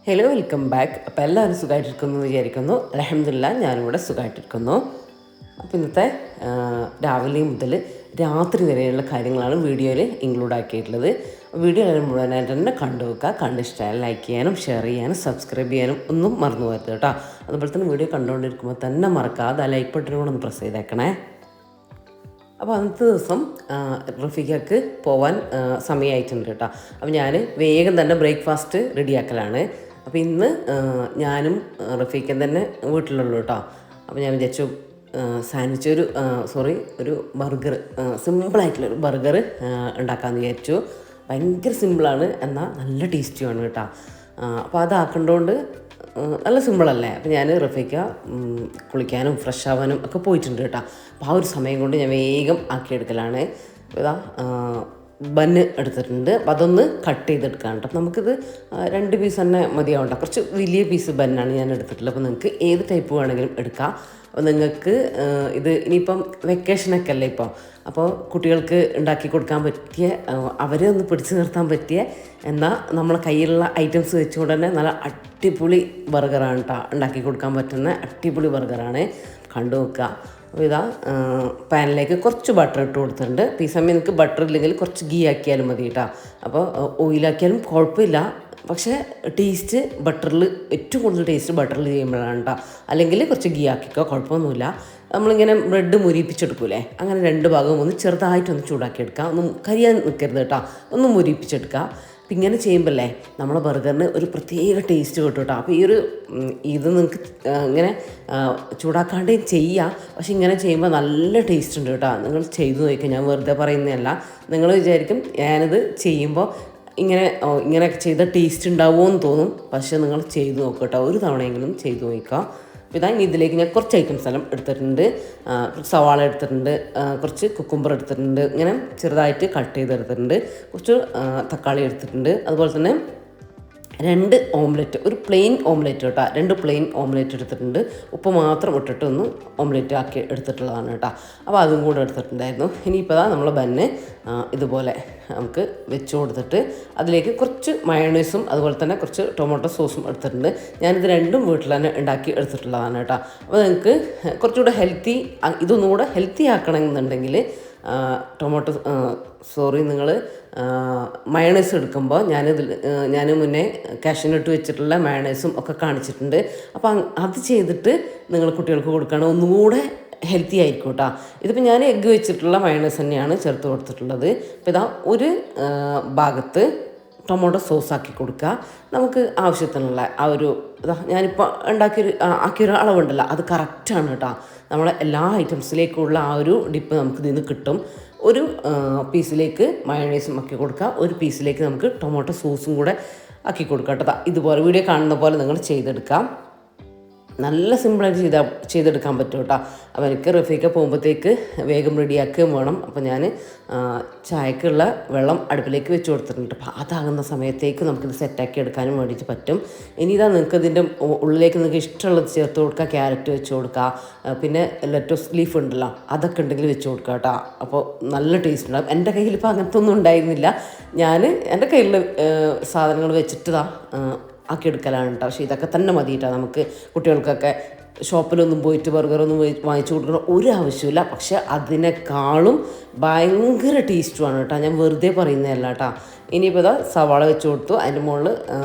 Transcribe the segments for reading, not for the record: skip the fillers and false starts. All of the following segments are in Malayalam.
Hello, welcome back. അപ്പോൾ എല്ലാവരും സുഖമായിട്ടിരിക്കുന്നു എന്ന് വിചാരിക്കുന്നു. അൽഹംദുലില്ലാ, ഞാനിവിടെ സുഖമായിട്ടിരിക്കുന്നു. അപ്പോൾ ഇന്നത്തെ രാവിലെ മുതൽ രാത്രി വരെയുള്ള കാര്യങ്ങളാണ് വീഡിയോയിൽ ഇൻക്ലൂഡ് ആക്കിയിട്ടുള്ളത്. വീഡിയോ മുഴുവനായിട്ട് തന്നെ കണ്ടു വെക്കുക. കണ്ടിഷ്ടമായാലും ലൈക്ക് ചെയ്യാനും ഷെയർ ചെയ്യാനും സബ്സ്ക്രൈബ് ചെയ്യാനും ഒന്നും മറന്നു പോകരുത് കേട്ടോ. അതുപോലെ തന്നെ വീഡിയോ കണ്ടുകൊണ്ടിരിക്കുമ്പോൾ തന്നെ മറക്കാതെ ആ ലൈക്ക് ബട്ടനും കൂടെ ഒന്ന് പ്രസ് ചെയ്തേക്കണേ. അപ്പോൾ അന്നത്തെ ദിവസം റഫീഖക്ക് പോവാൻ സമയമായിട്ടുണ്ട് കേട്ടോ. അപ്പോൾ ഞാൻ വേഗം തന്നെ ബ്രേക്ക്ഫാസ്റ്റ് റെഡിയാക്കലാണ്. അപ്പോൾ ഇന്ന് ഞാനും റഫീഖൻ തന്നെ വീട്ടിലുള്ളൂ കേട്ടോ. അപ്പോൾ ഞാൻ വിചാരിച്ചു സാൻഡ്വിച്ച് ഒരു ബർഗർ, സിമ്പിളായിട്ടുള്ളൊരു ബർഗർ ഉണ്ടാക്കാമെന്ന് വിചാരിച്ചു. ഭയങ്കര സിമ്പിളാണ്, എന്നാൽ നല്ല ടേസ്റ്റിയാണ് കേട്ടോ. അപ്പോൾ അതാക്കേണ്ടതുകൊണ്ട് നല്ല സിമ്പിളല്ലേ. അപ്പോൾ ഞാൻ റഫീഖ കുളിക്കാനും ഫ്രഷ് ആവാനും ഒക്കെ പോയിട്ടുണ്ട് കേട്ടോ. അപ്പോൾ ആ ഒരു സമയം കൊണ്ട് ഞാൻ വേഗം ആക്കിയെടുക്കലാണ്. ഇതാ ബന്ന് എടുത്തിട്ടുണ്ട്. അപ്പോൾ അതൊന്ന് കട്ട് ചെയ്തെടുക്കാൻ കേട്ടോ. അപ്പോൾ നമുക്കിത് 2 പീസ് തന്നെ മതിയാവണ്ട. കുറച്ച് വലിയ പീസ് ബന്നാണ് ഞാൻ എടുത്തിട്ടുള്ളത്. അപ്പോൾ നിങ്ങൾക്ക് ഏത് ടൈപ്പ് വേണമെങ്കിലും എടുക്കാം. അപ്പോൾ നിങ്ങൾക്ക് ഇത് ഇനിയിപ്പം വെക്കേഷനൊക്കെ അല്ലേ ഇപ്പോൾ, അപ്പോൾ കുട്ടികൾക്ക് ഉണ്ടാക്കി കൊടുക്കാൻ പറ്റിയ, അവരെ ഒന്ന് പിടിച്ചു നിർത്താൻ പറ്റിയ, എന്നാൽ നമ്മളെ കയ്യിലുള്ള ഐറ്റംസ് വെച്ചുകൊണ്ട് തന്നെ നല്ല അടിപൊളി ബർഗറാണ് കേട്ടോ. ഉണ്ടാക്കി കൊടുക്കാൻ പറ്റുന്ന അടിപൊളി ബർഗറാണ്. കണ്ടു നോക്കുക. അപ്പോൾ ഇതാ പാനിലേക്ക് കുറച്ച് ബട്ടർ ഇട്ട് കൊടുത്തിട്ടുണ്ട്. അപ്പോൾ ഈ സമയം നിങ്ങൾക്ക് ബട്ടർ ഇല്ലെങ്കിൽ കുറച്ച് ഗീ ആക്കിയാലും മതി കേട്ടോ. അപ്പോൾ ഓയിലാക്കിയാലും കുഴപ്പമില്ല, പക്ഷേ ടേസ്റ്റ് ബട്ടറിൽ, ഏറ്റവും കൂടുതൽ ടേസ്റ്റ് ബട്ടറിൽ ചെയ്യുമ്പോഴാണ് കേട്ടോ. അല്ലെങ്കിൽ കുറച്ച് ഗീ ആക്കിക്കോ, കുഴപ്പമൊന്നുമില്ല. നമ്മളിങ്ങനെ ബ്രെഡ് മുരിപ്പിച്ചെടുക്കൂലേ, അങ്ങനെ 2 ഭാഗവും ഒന്ന് ചെറുതായിട്ടൊന്ന് ചൂടാക്കിയെടുക്കുക. ഒന്നും കരിയാൻ നിൽക്കരുത് കേട്ടോ, ഒന്ന് മുരിപ്പിച്ചെടുക്കുക. അപ്പം ഇങ്ങനെ ചെയ്യുമ്പോഴല്ലേ നമ്മളെ ബർഗറിന് ഒരു പ്രത്യേക ടേസ്റ്റ് കിട്ടും കേട്ടോ. അപ്പോൾ ഇത് നിങ്ങൾക്ക് ഇങ്ങനെ ചൂടാക്കാണ്ടേ ചെയ്യാം, പക്ഷെ ഇങ്ങനെ ചെയ്യുമ്പോൾ നല്ല ടേസ്റ്റ് ഉണ്ട് കേട്ടോ. നിങ്ങൾ ചെയ്തു നോക്കുക, ഞാൻ വെറുതെ പറയുന്നതല്ല. നിങ്ങൾ വിചാരിക്കും ഞാനിത് ചെയ്യുമ്പോൾ ഇങ്ങനെയൊക്കെ ചെയ്ത ടേസ്റ്റ് ഉണ്ടാവുമോ എന്ന് തോന്നും, പക്ഷെ നിങ്ങൾ ചെയ്തു നോക്കുക കേട്ടോ. ഒരു തവണയെങ്കിലും ചെയ്തു നോക്കുക. അപ്പോൾ ഇതാ ഇതിലേക്ക് ഞാൻ കുറച്ച് ഐറ്റംസ് എല്ലാം എടുത്തിട്ടുണ്ട്. സവാള എടുത്തിട്ടുണ്ട്, കുറച്ച് കുക്കുംബർ എടുത്തിട്ടുണ്ട്, ഇങ്ങനെ ചെറുതായിട്ട് കട്ട് ചെയ്തെടുത്തിട്ടുണ്ട്. കുറച്ച് തക്കാളി എടുത്തിട്ടുണ്ട്. അതുപോലെ തന്നെ 2 ഓംലെറ്റ്, ഒരു പ്ലെയിൻ ഓംലെറ്റ് കേട്ടോ. 2 പ്ലെയിൻ ഓംലെറ്റ് എടുത്തിട്ടുണ്ട്. ഉപ്പ് മാത്രം ഇട്ടിട്ട് ഒന്ന് ഓംലെറ്റ് ആക്കി എടുത്തിട്ടുള്ളതാണ് കേട്ടോ. അപ്പോൾ അതും കൂടെ എടുത്തിട്ടുണ്ടായിരുന്നു. ഇനിയിപ്പോൾ നമ്മൾ ബന്ന് ഇതുപോലെ നമുക്ക് വെച്ച് കൊടുത്തിട്ട് അതിലേക്ക് കുറച്ച് മയോണൈസും അതുപോലെ തന്നെ കുറച്ച് ടൊമാറ്റോ സോസും എടുത്തിട്ടുണ്ട്. ഞാനിത് രണ്ടും വീട്ടിൽ തന്നെ ഉണ്ടാക്കി എടുത്തിട്ടുള്ളതാണ് കേട്ടോ. അപ്പോൾ നിങ്ങൾക്ക് കുറച്ചുകൂടെ ഇതൊന്നുകൂടെ ഹെൽത്തി ആക്കണമെന്നുണ്ടെങ്കിൽ നിങ്ങൾ മയണൈസ് എടുക്കുമ്പോൾ ഞാൻ മുന്നേ കാഷ്യൂനട്ട് വെച്ചിട്ടുള്ള മയണൈസും ഒക്കെ കാണിച്ചിട്ടുണ്ട്. അപ്പോൾ അത് ചെയ്തിട്ട് നിങ്ങൾ കുട്ടികൾക്ക് കൊടുക്കുകയാണെങ്കിൽ ഒന്നുകൂടെ ഹെൽത്തി ആയിരിക്കും കേട്ടോ. ഇതിപ്പോൾ ഞാൻ എഗ്ഗ് വെച്ചിട്ടുള്ള മയണൈസ് തന്നെയാണ് ചേർത്ത് കൊടുത്തിട്ടുള്ളത്. അപ്പോൾ ഇതാ ഒരു ഭാഗത്ത് ടൊമാറ്റോ സോസാക്കി കൊടുക്കുക. നമുക്ക് ആവശ്യത്തിനുള്ള ഞാനിപ്പോൾ ആക്കിയൊരു അളവുണ്ടല്ലോ, അത് കറക്റ്റാണ് കേട്ടോ. നമ്മളെ എല്ലാ ഐറ്റംസിലേക്കുള്ള ആ ഒരു ഡിപ്പ് നമുക്ക് ഇതിൽ നിന്ന് കിട്ടും. ഒരു പീസിലേക്ക് മയോണൈസും ആക്കി കൊടുക്കുക, ഒരു പീസിലേക്ക് നമുക്ക് ടൊമാറ്റോ സോസും കൂടെ ആക്കി കൊടുക്കുക കേട്ടോ. ഇതുപോലെ വീഡിയോ കാണുന്ന പോലെ നിങ്ങൾ ചെയ്തെടുക്കാം. നല്ല സിമ്പിളായിട്ട് ചെയ്തെടുക്കാൻ പറ്റും കേട്ടോ. അപ്പോൾ എനിക്ക് റഫീഖ പോകുമ്പോഴത്തേക്ക് വേഗം റെഡിയാക്കുകയും വേണം. അപ്പോൾ ഞാൻ ചായക്കുള്ള വെള്ളം അടുപ്പിലേക്ക് വെച്ച് കൊടുത്തിട്ടുണ്ട്. അപ്പോൾ അതാകുന്ന സമയത്തേക്ക് നമുക്കിത് സെറ്റാക്കി എടുക്കാനും വേണ്ടിയിട്ട് പറ്റും. ഇനി നിങ്ങൾക്ക് ഇതിൻ്റെ ഉള്ളിലേക്ക് നിങ്ങൾക്ക് ഇഷ്ടമുള്ളത് ചേർത്ത് കൊടുക്കുക. ക്യാരറ്റ് വെച്ച് കൊടുക്കുക, പിന്നെ ലെറ്റസ് ലീഫ് ഉണ്ടല്ലോ, അതൊക്കെ ഉണ്ടെങ്കിൽ വെച്ച് കൊടുക്കുക കേട്ടോ. അപ്പോൾ നല്ല ടേസ്റ്റ് ഉണ്ടാകും. എൻ്റെ കയ്യിൽ ഇപ്പോൾ അങ്ങനത്തെ ഒന്നും ഉണ്ടായിരുന്നില്ല. ഞാൻ എൻ്റെ കയ്യിലുള്ള സാധനങ്ങൾ വെച്ചിട്ട് ആക്കിയെടുക്കലാണ് കേട്ടോ. പക്ഷേ ഇതൊക്കെ തന്നെ മതി കേട്ടോ. നമുക്ക് കുട്ടികൾക്കൊക്കെ ഷോപ്പിലൊന്നും പോയിട്ട് ബർഗറൊന്നും വാങ്ങിച്ചു കൊടുക്കണം ഒരു ആവശ്യമില്ല. പക്ഷേ അതിനേക്കാളും ഭയങ്കര ടേസ്റ്റുമാണ് കേട്ടോ. ഞാൻ വെറുതെ പറയുന്നതല്ല കേട്ടോ. ഇനിയിപ്പോൾ സവാള വെച്ച് കൊടുത്തു, അതിൻ്റെ മുകളിൽ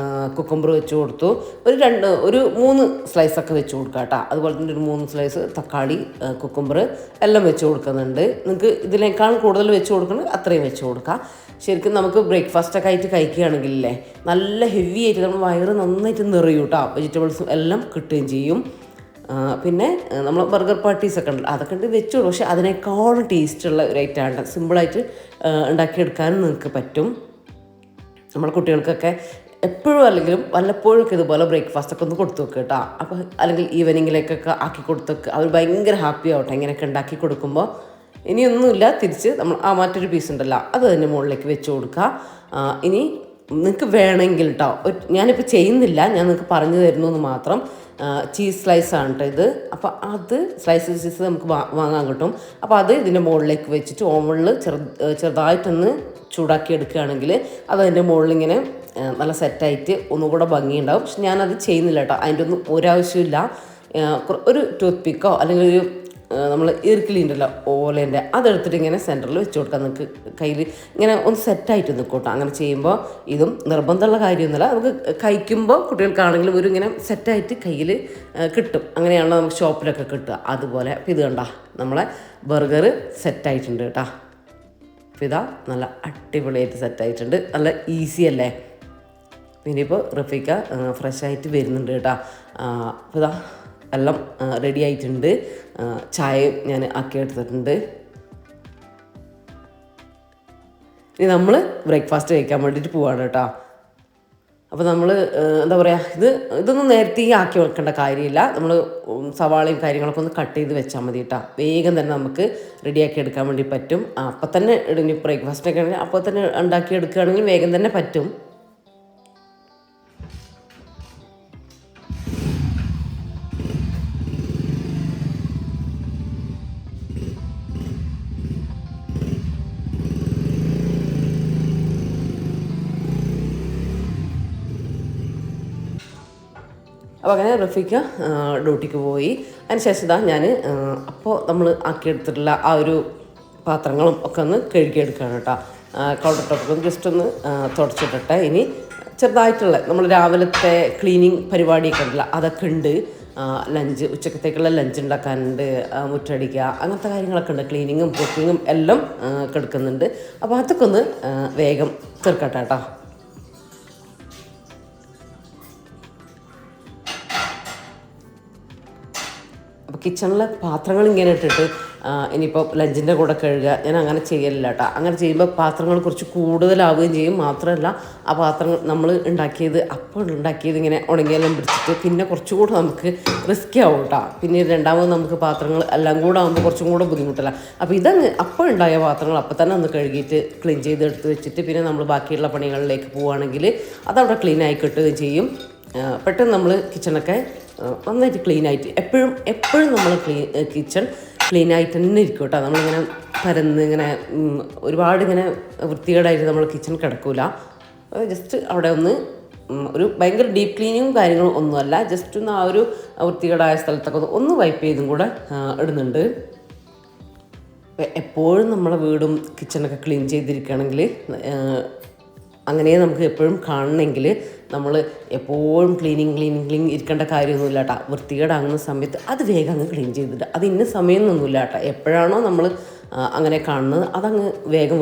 കുക്കുംബർ വെച്ച് കൊടുത്തു, ഒരു 3 സ്ലൈസൊക്കെ വെച്ച് കൊടുക്കുക കേട്ടോ. അതുപോലെ തന്നെ ഒരു 3 സ്ലൈസ് തക്കാളി, കുക്കുംബർ എല്ലാം വെച്ച് കൊടുക്കുന്നുണ്ട്. നിങ്ങൾക്ക് ഇതിനേക്കാൾ കൂടുതൽ വെച്ച് കൊടുക്കണം, അത്രയും വെച്ച് കൊടുക്കുക. ശരിക്കും നമുക്ക് ബ്രേക്ക്ഫാസ്റ്റൊക്കെ ആയിട്ട് കഴിക്കുകയാണെങ്കിലല്ലേ നല്ല ഹെവി ആയിട്ട് നമ്മൾ വയറ് നന്നായിട്ട് നിറയും കേട്ടോ. വെജിറ്റബിൾസും എല്ലാം കിട്ടുകയും ചെയ്യും. പിന്നെ നമ്മൾ ബർഗർ പാർട്ടീസൊക്കെ ഉണ്ടല്ലോ, അതൊക്കെ ഉണ്ട് വെച്ച് കൊടുക്കും. പക്ഷേ അതിനേക്കാളും ടേസ്റ്റുള്ള ഒരു ഐറ്റമാണ്. സിമ്പിളായിട്ട് ഉണ്ടാക്കിയെടുക്കാനും നിങ്ങൾക്ക് പറ്റും. നമ്മൾ കുട്ടികൾക്കൊക്കെ എപ്പോഴും അല്ലെങ്കിലും വല്ലപ്പോഴൊക്കെ ഇതുപോലെ ബ്രേക്ക്ഫാസ്റ്റൊക്കെ ഒന്ന് കൊടുത്തു വെക്കുക കേട്ടോ. അപ്പോൾ അല്ലെങ്കിൽ ഈവനിങ്ങിലേക്കൊക്കെ ആക്കി കൊടുത്തു വെക്കുക. അവർ ഭയങ്കര ഹാപ്പി ആവട്ടെ ഇങ്ങനെയൊക്കെ ഉണ്ടാക്കി കൊടുക്കുമ്പോൾ. ഇനിയൊന്നുമില്ല, തിരിച്ച് നമ്മൾ മറ്റൊരു പീസ് ഉണ്ടല്ലോ അത് തന്നെ മുകളിലേക്ക് വെച്ച് കൊടുക്കുക. ഇനി നിങ്ങൾക്ക് വേണമെങ്കിൽ കേട്ടോ, ഞാനിപ്പോൾ ചെയ്യുന്നില്ല, ഞാൻ നിങ്ങൾക്ക് പറഞ്ഞു തരുന്നു എന്ന് മാത്രം. ചീസ് സ്ലൈസാണ് കേട്ടോ ഇത്. അപ്പോൾ അത് ചീസ് നമുക്ക് വാങ്ങാൻ കിട്ടും. അപ്പോൾ അത് ഇതിൻ്റെ മുകളിലേക്ക് വെച്ചിട്ട് ഓവണിൽ ചെറുതായിട്ടൊന്ന് ചൂടാക്കി എടുക്കുകയാണെങ്കിൽ അത് അതിൻ്റെ മുകളിലിങ്ങനെ നല്ല സെറ്റായിട്ട് ഒന്നുകൂടെ ഭംഗിയുണ്ടാവും. പക്ഷെ ഞാനത് ചെയ്യുന്നില്ല കേട്ടോ. അതിൻ്റെ ഒന്നും ഒരാവശ്യമില്ല. ഒരു ടൂത്ത് പിക്കോ അല്ലെങ്കിൽ ഒരു നമ്മൾ ഈർക്കിളിയുണ്ടല്ലോ ഓലേൻ്റെ, അതെടുത്തിട്ട് ഇങ്ങനെ സെൻറ്ററിൽ വെച്ച് കൊടുക്കാം. നിങ്ങൾക്ക് കയ്യിൽ ഇങ്ങനെ ഒന്ന് സെറ്റായിട്ട് നിൽക്കും കേട്ടോ. അങ്ങനെ ചെയ്യുമ്പോൾ ഇതും നിർബന്ധമുള്ള കാര്യമൊന്നുമില്ല. നമുക്ക് കഴിക്കുമ്പോൾ കുട്ടികൾക്കാണെങ്കിലും ഒരു ഇങ്ങനെ സെറ്റായിട്ട് കയ്യിൽ കിട്ടും. അങ്ങനെയാണല്ലോ നമുക്ക് ഷോപ്പിലൊക്കെ കിട്ടുക. അതുപോലെ അപ്പോൾ ഇത് കണ്ടോ നമ്മളെ ബർഗർ സെറ്റായിട്ടുണ്ട് കേട്ടോ. അപ്പോൾ ഇതാ നല്ല അടിപൊളിയായിട്ട് സെറ്റായിട്ടുണ്ട്. നല്ല ഈസി അല്ലേ. ഇനിയിപ്പോൾ റഫീക്ക ഫ്രഷായിട്ട് വരുന്നുണ്ട് കേട്ടോ. അപ്പോൾ ഇതാ എല്ലാം റെഡി ആയിട്ടുണ്ട്. ചായയും ഞാൻ ആക്കി എടുത്തിട്ടുണ്ട്. ഇനി നമ്മൾ ബ്രേക്ക്ഫാസ്റ്റ് കഴിക്കാൻ വേണ്ടിയിട്ട് പോവാണ് കേട്ടോ. അപ്പോൾ നമ്മൾ എന്താ പറയുക, ഇതൊന്നും നേരത്തെ ആക്കി വെക്കേണ്ട കാര്യമില്ല. നമ്മൾ സവാളയും കാര്യങ്ങളൊക്കെ ഒന്ന് കട്ട് ചെയ്ത് വെച്ചാൽ മതി കേട്ടോ. വേഗം തന്നെ നമുക്ക് റെഡിയാക്കി എടുക്കാൻ വേണ്ടി പറ്റും. അപ്പം തന്നെ ഇനി ബ്രേക്ക്ഫാസ്റ്റൊക്കെ ആണെങ്കിൽ അപ്പോൾ തന്നെ ഉണ്ടാക്കി എടുക്കുകയാണെങ്കിൽ വേഗം തന്നെ പറ്റും. അപ്പോൾ അങ്ങനെ റഫീക്ക ഡ്യൂട്ടിക്ക് പോയി. അതിന് ശേഷം ഇതാ ഞാൻ അപ്പോൾ നമ്മൾ ആക്കിയെടുത്തിട്ടുള്ള ആ ഒരു പാത്രങ്ങളും ഒക്കെ ഒന്ന് കഴുകിയെടുക്കുകയാണ് കേട്ടോ. കൗണ്ടർ ടോപ്പൊക്കെ ഒന്ന് ജസ്റ്റ് ഒന്ന് തുടച്ചിട്ടിട്ടെ. ഇനി ചെറുതായിട്ടുള്ള നമ്മൾ രാവിലത്തെ ക്ലീനിങ് പരിപാടിയൊക്കെ ഉണ്ടല്ലോ, അതൊക്കെ ഉണ്ട്. ലഞ്ച് ഉച്ചക്കത്തേക്കുള്ള ലഞ്ച് ഉണ്ടാക്കാനുണ്ട്, മുറ്റടിക്കുക, അങ്ങനത്തെ കാര്യങ്ങളൊക്കെ ഉണ്ട്. ക്ലീനിങ്ങും കുക്കിങ്ങും എല്ലാം കിടക്കുന്നുണ്ട്. അപ്പോൾ അതൊക്കെ ഒന്ന് വേഗം തീർക്കട്ടെ കേട്ടോ. അപ്പോൾ കിച്ചണിലെ പാത്രങ്ങൾ ഇങ്ങനെ ഇട്ടിട്ട് ഇനിയിപ്പോൾ ലഞ്ചിൻ്റെ കൂടെ കഴുകുക, ഞാൻ അങ്ങനെ ചെയ്യലില്ല കേട്ടോ. അങ്ങനെ ചെയ്യുമ്പോൾ പാത്രങ്ങൾ കുറച്ച് കൂടുതലാവുകയും ചെയ്യും. മാത്രമല്ല ആ പാത്രങ്ങൾ നമ്മൾ ഉണ്ടാക്കിയത് ഇങ്ങനെ ഉണങ്ങിയെല്ലാം പിടിച്ചിട്ട് പിന്നെ കുറച്ചുകൂടെ നമുക്ക് റിസ്കി ആവും കേട്ടോ. പിന്നെ രണ്ടാമത് നമുക്ക് പാത്രങ്ങൾ എല്ലാം കൂടെ ആകുമ്പോൾ കുറച്ചും കൂടെ ബുദ്ധിമുട്ടല്ല. അപ്പോൾ ഇതങ്ങ് അപ്പോൾ ഉണ്ടായ പാത്രങ്ങൾ അപ്പോൾ തന്നെ ഒന്ന് കഴുകിയിട്ട് ക്ലീൻ ചെയ്ത് എടുത്ത് വെച്ചിട്ട് പിന്നെ നമ്മൾ ബാക്കിയുള്ള പണികളിലേക്ക് പോവുകയാണെങ്കിൽ അതവിടെ ക്ലീൻ ആയി കിട്ടുകയും ചെയ്യും. പെട്ടെന്ന് നമ്മൾ കിച്ചണൊക്കെ നന്നായിട്ട് ക്ലീനായിട്ട് എപ്പോഴും നമ്മൾ കിച്ചൺ ക്ലീനായിട്ട് തന്നെ ഇരിക്കും കേട്ടോ. നമ്മളിങ്ങനെ പരന്ന് ഇങ്ങനെ ഒരുപാട് ഇങ്ങനെ വൃത്തികേടായിട്ട് നമ്മൾ കിച്ചൺ കിടക്കില്ല. ജസ്റ്റ് അവിടെ ഒന്ന് ഒരു ഭയങ്കര ഡീപ്പ് ക്ലീനിങ്ങും കാര്യങ്ങളും ഒന്നുമല്ല, ജസ്റ്റ് ഒന്ന് ആ ഒരു വൃത്തികേടായ സ്ഥലത്തൊക്കെ ഒന്ന് വൈപ്പ് ചെയ്തും കൂടെ ഇടുന്നുണ്ട്. എപ്പോഴും നമ്മളെ വീടും കിച്ചണൊക്കെ ക്ലീൻ ചെയ്തിരിക്കുകയാണെങ്കിൽ അങ്ങനെ നമുക്ക് എപ്പോഴും കാണണമെങ്കിൽ നമ്മൾ എപ്പോഴും ക്ലീനിങ് ഇരിക്കേണ്ട കാര്യമൊന്നുമില്ല കേട്ടോ. വൃത്തികേടാകുന്ന സമയത്ത് അത് വേഗം അങ്ങ് ക്ലീൻ ചെയ്തിട്ട് അത് ഇന്ന സമയമൊന്നുമില്ല കേട്ടോ. എപ്പോഴാണോ നമ്മൾ അങ്ങനെ കാണുന്നത് അതങ്ങ് വേഗം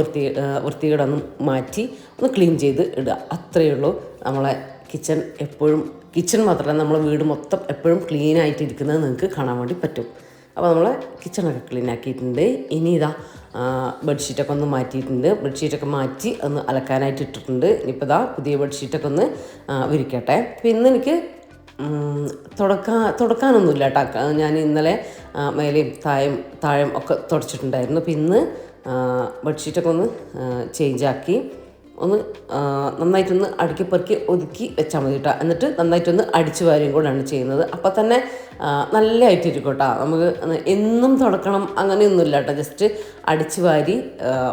വൃത്തികേടൊന്ന് മാറ്റി ഒന്ന് ക്ലീൻ ചെയ്ത് ഇടുക. അത്രയേ ഉള്ളൂ. നമ്മളെ കിച്ചൺ മാത്രമല്ല നമ്മളെ വീട് മൊത്തം എപ്പോഴും ക്ലീനായിട്ടിരിക്കുന്നത് നിങ്ങൾക്ക് കാണാൻ വേണ്ടി പറ്റും. അപ്പോൾ നമ്മൾ കിച്ചണൊക്കെ ക്ലീൻ ആക്കിയിട്ടുണ്ട്. ഇനി ഇതാ ബെഡ്ഷീറ്റൊക്കെ ഒന്ന് മാറ്റിയിട്ടുണ്ട്. ബെഡ്ഷീറ്റൊക്കെ മാറ്റി ഒന്ന് അലക്കാനായിട്ട് ഇട്ടിട്ടുണ്ട്. ഇനിയിപ്പോൾ ഇതാ പുതിയ ബെഡ്ഷീറ്റൊക്കെ ഒന്ന് വിരിക്കട്ടെ. അപ്പോൾ ഇന്ന് എനിക്ക് തുടക്കാനൊന്നുമില്ല കേട്ടോ. ഞാൻ ഇന്നലെ മേലെയും താഴെയും ഒക്കെ തുടച്ചിട്ടുണ്ടായിരുന്നു. അപ്പോൾ ഇന്ന് ബെഡ്ഷീറ്റൊക്കെ ഒന്ന് ചേഞ്ചാക്കി ഒന്ന് നന്നായിട്ടൊന്ന് അടുക്കി പെറുക്കി ഒതുക്കി വെച്ചാൽ മതി കേട്ടോ. എന്നിട്ട് നന്നായിട്ടൊന്ന് അടിച്ചു വാരുകയും കൂടെയാണ് ചെയ്യുന്നത്. അപ്പോൾ തന്നെ നല്ലതായിട്ടിരിക്കും കേട്ടോ. നമുക്ക് എന്നും തുടക്കണം അങ്ങനെയൊന്നുമില്ല കേട്ടോ. ജസ്റ്റ് അടിച്ചു വാരി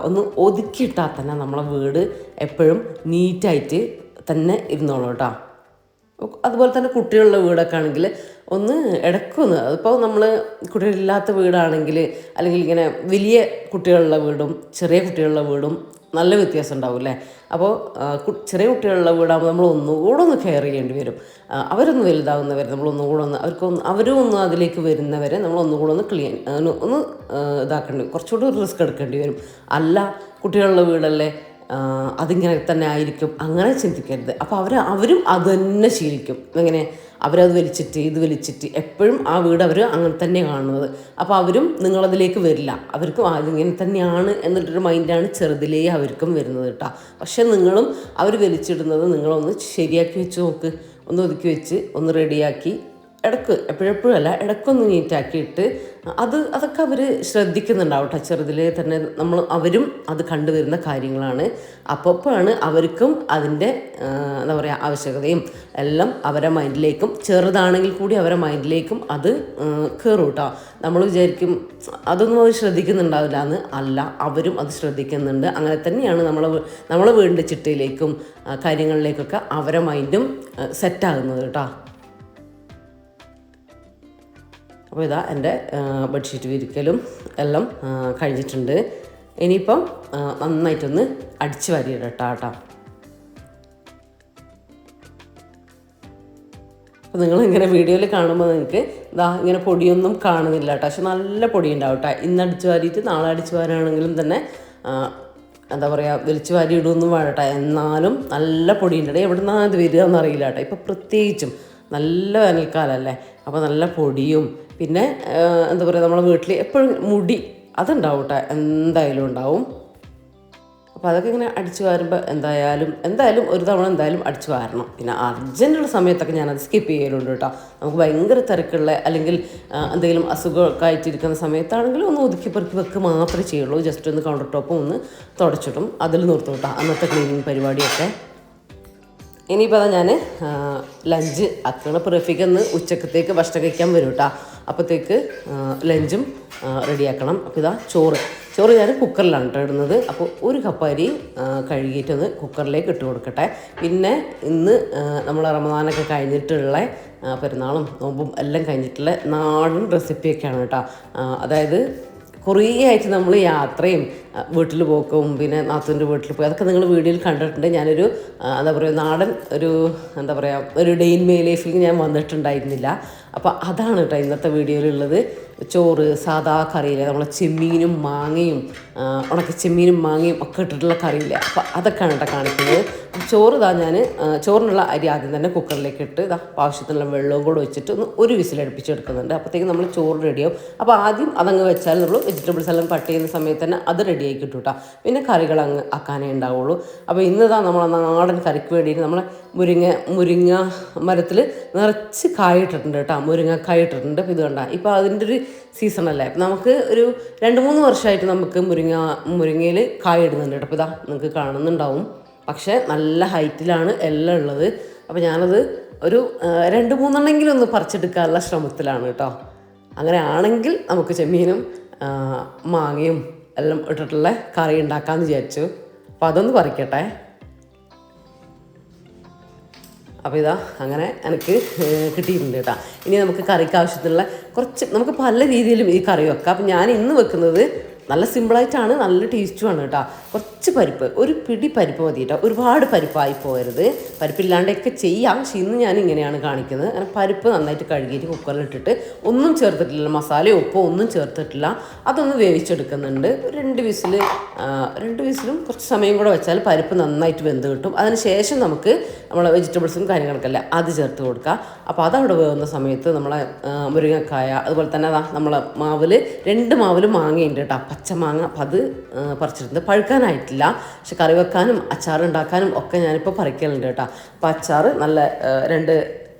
ഒന്ന് ഒതുക്കിയിട്ടാൽ തന്നെ നമ്മളെ വീട് എപ്പോഴും നീറ്റായിട്ട് തന്നെ ഇരുന്നോളൂ കേട്ടോ. അതുപോലെ തന്നെ കുട്ടികളുടെ വീടൊക്കെ ആണെങ്കിൽ ഒന്ന് ഇടയ്ക്കൊന്ന്, അതിപ്പോൾ നമ്മൾ കുട്ടികളില്ലാത്ത വീടാണെങ്കിൽ അല്ലെങ്കിൽ ഇങ്ങനെ വലിയ കുട്ടികളുള്ള വീടും ചെറിയ കുട്ടികളുടെ വീടും നല്ല വ്യത്യാസം ഉണ്ടാവും അല്ലേ. അപ്പോൾ ചെറിയ കുട്ടികളുള്ള വീടാകുമ്പോൾ നമ്മൾ ഒന്നുകൂടെ ഒന്ന് കെയർ ചെയ്യേണ്ടി വരും. അവരൊന്ന് വലുതാവുന്നവരെ നമ്മളൊന്നുകൂടെ അവരും ഒന്ന് അതിലേക്ക് വരുന്നവരെ നമ്മൾ ഒന്നുകൂടെ ഒന്ന് ഇതാക്കേണ്ടി കുറച്ചുകൂടെ ഒരു റിസ്ക് എടുക്കേണ്ടി വരും. അല്ല കുട്ടികളുടെ വീടല്ലേ അതിങ്ങനെ തന്നെ ആയിരിക്കും അങ്ങനെ ചിന്തിക്കരുത്. അപ്പോൾ അവരും അത് തന്നെ ശീലിക്കും. എങ്ങനെ അവരത് വലിച്ചിട്ട് എപ്പോഴും ആ വീട് അവർ അങ്ങനെ തന്നെ കാണുന്നത്. അപ്പോൾ അവരും നിങ്ങളതിലേക്ക് വരില്ല. അവർക്കും അതിങ്ങനെ തന്നെയാണ് എന്നിട്ടൊരു മൈൻഡാണ് ചെറുതിലേ അവർക്കും വരുന്നത് കേട്ടോ. പക്ഷെ നിങ്ങളും അവർ വലിച്ചിടുന്നത് നിങ്ങളൊന്ന് ശരിയാക്കി വെച്ച് നോക്ക്. ഒന്ന് ഒതുക്കി വെച്ച് ഒന്ന് റെഡിയാക്കി ഇടയ്ക്ക് എപ്പോഴെപ്പോഴും അല്ല, ഇടയ്ക്കൊന്ന് നീറ്റാക്കിയിട്ട് അതൊക്കെ അവർ ശ്രദ്ധിക്കുന്നുണ്ടാവും കേട്ടോ. ചെറുതിലേ തന്നെ അവരും അത് കണ്ടുവരുന്ന കാര്യങ്ങളാണ്. അപ്പോഴാണ് അവർക്കും അതിൻ്റെ എന്താ പറയുക ആവശ്യകതയും എല്ലാം അവരുടെ മൈൻഡിലേക്കും, ചെറുതാണെങ്കിൽ കൂടി അവരുടെ മൈൻഡിലേക്കും അത് കയറും കേട്ടോ. നമ്മൾ വിചാരിക്കും അതൊന്നും അവർ ശ്രദ്ധിക്കുന്നുണ്ടാവില്ല എന്ന്. അല്ല, അവരും അത് ശ്രദ്ധിക്കുന്നുണ്ട്. അങ്ങനെ തന്നെയാണ് നമ്മളെ വീടിൻ്റെ ചിട്ടയിലേക്കും കാര്യങ്ങളിലേക്കൊക്കെ അവരുടെ മൈൻഡും സെറ്റാകുന്നത് കേട്ടോ. അപ്പോൾ ഇതാ എൻ്റെ ബെഡ്ഷീറ്റ് വിരിക്കലും എല്ലാം കഴിഞ്ഞിട്ടുണ്ട്. ഇനിയിപ്പം നന്നായിട്ടൊന്ന് അടിച്ച് വാരിയിടട്ടാ കേട്ടോ. അപ്പോൾ നിങ്ങളിങ്ങനെ വീഡിയോയിൽ കാണുമ്പോൾ നിങ്ങൾക്ക് ഇങ്ങനെ പൊടിയൊന്നും കാണുന്നില്ല കേട്ടോ. പക്ഷെ നല്ല പൊടി ഉണ്ടാവും കേട്ടോ. ഇന്ന് അടിച്ച് വാരിയിട്ട് നാളെ അടിച്ച് വാരാണെങ്കിലും തന്നെ എന്താ പറയുക, വലിച്ചു വാരി ഇടുമൊന്നും വേണ്ട. എന്നാലും നല്ല പൊടിയുണ്ട്. എവിടെ നിന്നാണ് ഇത് വരിക എന്നറിയില്ല കേട്ടോ. ഇപ്പോൾ പ്രത്യേകിച്ചും നല്ല വേനൽക്കാലമല്ലേ, അപ്പോൾ നല്ല പൊടിയും പിന്നെ എന്താ പറയുക, നമ്മളെ വീട്ടിൽ എപ്പോഴും മുടി അതുണ്ടാവും കേട്ടോ, എന്തായാലും ഉണ്ടാവും. അപ്പോൾ അതൊക്കെ ഇങ്ങനെ അടിച്ചു വാരുമ്പോൾ എന്തായാലും ഒരു തവണ എന്തായാലും അടിച്ചു വാരണം. പിന്നെ അർജൻറ്റുള്ള സമയത്തൊക്കെ ഞാനത് സ്കിപ്പ് ചെയ്യലുണ്ട് കേട്ടോ. നമുക്ക് ഭയങ്കര തിരക്കുള്ള അല്ലെങ്കിൽ എന്തെങ്കിലും അസുഖമൊക്കെ ആയിട്ടിരിക്കുന്ന സമയത്താണെങ്കിലും ഒന്ന് ഒതുക്കി പെറുക്കി വെക്ക് മാത്രമേ ചെയ്യുള്ളൂ. ജസ്റ്റ് ഒന്ന് കൗണ്ടർ ടോപ്പും ഒന്ന് തുടച്ചിട്ടും അതിൽ നിർത്തും കേട്ടോ അന്നത്തെ ക്ലീനിങ് പരിപാടിയൊക്കെ. ഇനിയിപ്പോൾ ഞാൻ ലഞ്ച് ആക്കണം. പ്രഫിക്കൊന്ന് ഉച്ചക്കത്തേക്ക് ഭക്ഷണം കഴിക്കാൻ വരും കേട്ടോ. അപ്പോഴത്തേക്ക് ലഞ്ചും റെഡിയാക്കണം. അപ്പോൾ ഇതാ ചോറ് ഞാൻ കുക്കറിലാണ് കേട്ടോ ഇടുന്നത്. അപ്പോൾ ഒരു കപ്പ് അരി കഴുകിയിട്ടൊന്ന് കുക്കറിലേക്ക് ഇട്ട് കൊടുക്കട്ടെ. പിന്നെ ഇന്ന് നമ്മൾ റമദാനൊക്കെ കഴിഞ്ഞിട്ടുള്ള പെരുന്നാളും നോമ്പും എല്ലാം കഴിഞ്ഞിട്ടുള്ള നാടൻ റെസിപ്പിയൊക്കെയാണ് കേട്ടോ. അതായത് കുറേ ആയിട്ട് നമ്മൾ യാത്രയും വീട്ടിൽ പോക്കും പിന്നെ നാത്തൂൻ്റെ വീട്ടിൽ പോയി അതൊക്കെ നിങ്ങൾ വീഡിയോയിൽ കണ്ടിട്ടുണ്ട്. ഞാനൊരു എന്താ പറയുക നാടൻ ഒരു ഡേ ഇൻ മൈ ലൈഫിൽ ഞാൻ വന്നിട്ടുണ്ടായിരുന്നില്ല. അപ്പോൾ അതാണ് കേട്ടോ ഇന്നത്തെ വീഡിയോയിലുള്ളത്. ചോറ് സാദാ കറിയില്ല, നമ്മളെ ചെമ്മീനും മാങ്ങയും ഉണക്ക ചെമ്മീനും മാങ്ങയും ഒക്കെ ഇട്ടിട്ടുള്ള കറിയില്ല. അപ്പോൾ അതൊക്കെയാണ് കേട്ടോ കാണിക്കുന്നത്. ചോറ് ഞാൻ ചോറിനുള്ള അരി ആദ്യം തന്നെ കുക്കറിലേക്ക് ഇട്ട് ആവശ്യത്തിനുള്ള വെള്ളവും കൂടെ വെച്ചിട്ട് ഒരു വിസിലടുപ്പിച്ചെടുക്കുന്നുണ്ട്. അപ്പോഴത്തേക്കും നമ്മൾ ചോറ് റെഡിയാവും. അപ്പോൾ ആദ്യം അതങ്ങ് വെച്ചാൽ നമ്മൾ വെജിറ്റബിൾസ് എല്ലാം കട്ട് ചെയ്യുന്ന സമയത്ത് തന്നെ അത് റെഡിയായി കിട്ടും കേട്ടോ. പിന്നെ കറികൾ അങ്ങ് ആക്കാനേ ഉണ്ടാവുള്ളൂ. അപ്പോൾ നമ്മൾ നാടൻ കറിക്ക് വേണ്ടിയിട്ട് നമ്മളെ മുരിങ്ങ മരത്തിൽ നിറച്ച് കായ ഇട്ടിട്ടുണ്ട് കേട്ടോ. മുരിങ്ങക്കായ ഇട്ടിട്ടുണ്ട്. അപ്പോൾ ഇത് കണ്ട ഇപ്പോൾ അതിൻ്റെ ഒരു സീസണല്ലേ. നമുക്ക് ഒരു 2-3 വർഷമായിട്ട് നമുക്ക് മുരിങ്ങയിൽ കായ ഇടുന്നുണ്ട് കേട്ടോ. അപ്പോൾ നിങ്ങൾക്ക് കാണുന്നുണ്ടാവും. പക്ഷേ നല്ല ഹൈറ്റിലാണ് എല്ലാം ഉള്ളത്. അപ്പോൾ ഞാനത് ഒരു 2-3 ഒന്ന് പറിച്ചെടുക്കാനുള്ള ശ്രമത്തിലാണ് കേട്ടോ. അങ്ങനെ ആണെങ്കിൽ നമുക്ക് ചെമ്മീനും മാങ്ങയും എല്ലാം ഇട്ടിട്ടുള്ള കറി ഉണ്ടാക്കാമെന്ന് വിചാരിച്ചു. അപ്പോൾ അതൊന്ന് പറിക്കട്ടെ. അപ്പോൾ അങ്ങനെ എനിക്ക് കിട്ടിയിട്ടുണ്ട് കേട്ടോ. ഇനി നമുക്ക് കറിക്ക് ആവശ്യത്തിനുള്ള നമുക്ക് പല രീതിയിലും ഈ കറി വെക്കാം. അപ്പം ഞാൻ ഇന്ന് വെക്കുന്നത് നല്ല സിമ്പിളായിട്ടാണ്, നല്ല ടേസ്റ്റുമാണ് കേട്ടോ. കുറച്ച് പരിപ്പ്, ഒരു പിടി പരിപ്പ് മതി കേട്ടോ. ഒരുപാട് പരിപ്പായി പോകരുത്. പരിപ്പില്ലാണ്ടൊക്കെ ചെയ്യാം, പക്ഷെ ഇന്ന് ഞാൻ ഇങ്ങനെയാണ് കാണിക്കുന്നത്. അങ്ങനെ പരിപ്പ് നന്നായിട്ട് കഴുകിയിട്ട് കുക്കറിലിട്ടിട്ട് ഒന്നും ചേർത്തിട്ടില്ല, മസാലയോ ഉപ്പോ ഒന്നും ചേർത്തിട്ടില്ല. അതൊന്ന് വേവിച്ചെടുക്കുന്നുണ്ട്. 2 വിസിലും കുറച്ച് സമയം കൂടെ വെച്ചാൽ പരിപ്പ് നന്നായിട്ട് വെന്ത് കിട്ടും. അതിന് ശേഷം നമുക്ക് നമ്മളെ വെജിറ്റബിൾസും കാര്യങ്ങളൊക്കെ അല്ലേ അത് ചേർത്ത് കൊടുക്കുക. അപ്പോൾ അതവിടെ വേവുന്ന സമയത്ത് നമ്മളെ മുരിങ്ങക്കായ അതുപോലെ തന്നെ നമ്മളെ 2 മാവിൽ മാങ്ങയുണ്ട് കേട്ടോ, പച്ചമാങ്ങ. അപ്പം അത് പറിച്ചിട്ടുണ്ട്. പഴുക്കാനായിട്ടില്ല, പക്ഷെ കറി വെക്കാനും അച്ചാറുണ്ടാക്കാനും ഒക്കെ ഞാനിപ്പോൾ പറിക്കലുണ്ട് കേട്ടോ. അപ്പോൾ അച്ചാർ നല്ല 2